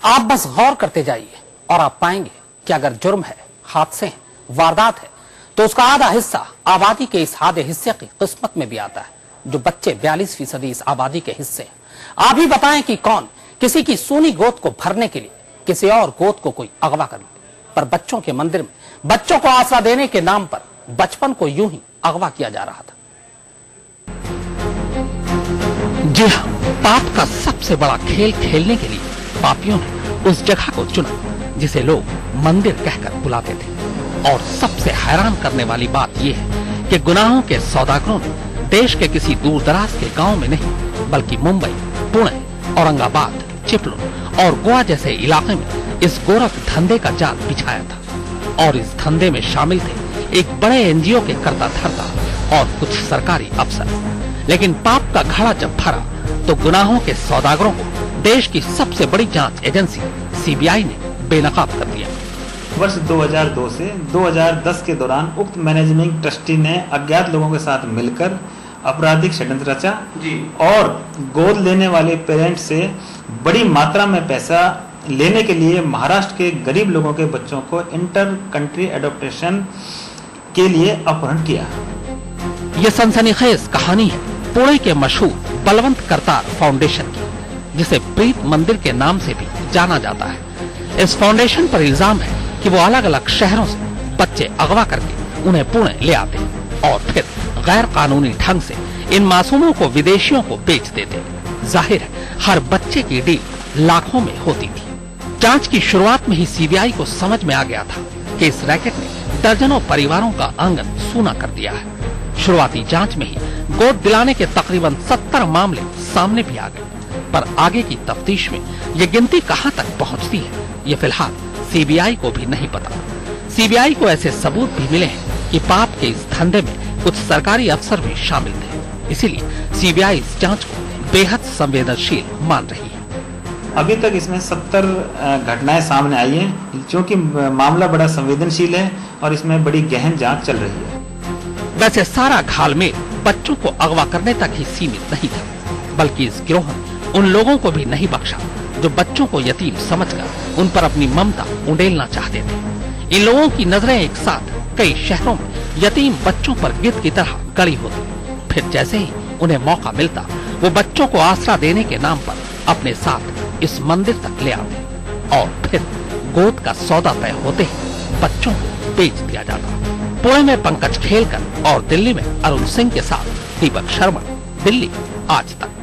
आप बस गौर करते जाइए और आप पाएंगे कि अगर जुर्म है, हादसे हैं, वारदात है, तो उसका आधा हिस्सा आबादी के इस आधे हिस्से की किस्मत में भी आता है, जो बच्चे 42% इस आबादी के हिस्से हैं। आप ही बताएं कि कौन किसी की सूनी गोद को भरने के लिए किसी और गोद को कोई अगवा कर ले। पर बच्चों के मंदिर में बच्चों को आसरा देने के नाम पर बचपन को यूं ही अगवा किया जा रहा था। जी हाँ, पाप का सबसे बड़ा खेल खेलने के लिए पापियों ने उस जगह को चुना जिसे लोग मंदिर कहकर बुलाते थे। और सबसे हैरान करने वाली बात यह है कि गुनाहों के सौदागरों ने देश के किसी दूर दराज के गांव में नहीं, बल्कि मुंबई, पुणे, औरंगाबाद, चिपलून और गोवा जैसे इलाके में इस गोरख धंधे का जाल बिछाया था। और इस धंधे में शामिल थे एक बड़े एनजीओ के कर्ता धर्ता और कुछ सरकारी अफसर। लेकिन पाप का घड़ा जब भरा तो गुनाहों के सौदागरों को देश की सबसे बड़ी जांच एजेंसी सीबीआई ने बेनकाब कर दिया। वर्ष 2002 से 2010 के दौरान उक्त मैनेजिंग ट्रस्टी ने अज्ञात लोगों के साथ मिलकर आपराधिक षड्यंत्र रचा और गोद लेने वाले पेरेंट्स से बड़ी मात्रा में पैसा लेने के लिए महाराष्ट्र के गरीब लोगों के बच्चों को इंटर कंट्री एडॉप्टेशन के लिए अपहरण किया। ये सनसनीखेज कहानी है पुणे के मशहूर बलवंत करतार फाउंडेशन की, जिसे प्रीत मंदिर के नाम से भी जाना जाता है। इस फाउंडेशन पर इल्जाम है कि वो अलग अलग शहरों से बच्चे अगवा करके उन्हें पुणे ले आते और फिर गैर कानूनी ढंग से इन मासूमों को विदेशियों को बेच देते। जाहिर है हर बच्चे की डील लाखों में होती थी। जांच की शुरुआत में ही सीबीआई को समझ में आ गया था कि इस रैकेट ने दर्जनों परिवारों का आंगन सूना कर दिया है। शुरुआती जांच में ही गोद दिलाने के तकरीबन 70 मामले सामने भी आ गए, पर आगे की तफ्तीश में ये गिनती कहां तक पहुंचती है, ये फिलहाल सीबीआई को भी नहीं पता। सीबीआई को ऐसे सबूत भी मिले हैं कि पाप के इस धंधे में कुछ सरकारी अफसर भी शामिल थे। इसीलिए सीबीआई इस जांच को बेहद संवेदनशील मान रही है। अभी तक इसमें 70 घटनाएं सामने आई हैं, क्योंकि मामला बड़ा संवेदनशील है और इसमें बड़ी गहन जांच चल रही है। वैसे सारा घालमेल बच्चों को अगवा करने तक ही सीमित नहीं था, बल्कि इस गिरोह ने उन लोगों को भी नहीं बख्शा जो बच्चों को यतीम समझकर उन पर अपनी ममता उंडेलना चाहते थे। इन लोगों की नजरें एक साथ कई शहरों में यतीम बच्चों पर गिद्ध की तरह गड़ी होती। फिर जैसे ही उन्हें मौका मिलता, वो बच्चों को आसरा देने के नाम पर अपने साथ इस मंदिर तक ले आते और फिर गोद का सौदा तय होते ही बच्चों को बेच दिया जाता। पुणे में पंकज खेलकर और दिल्ली में अरुण सिंह के साथ दीपक शर्मा, दिल्ली आज तक।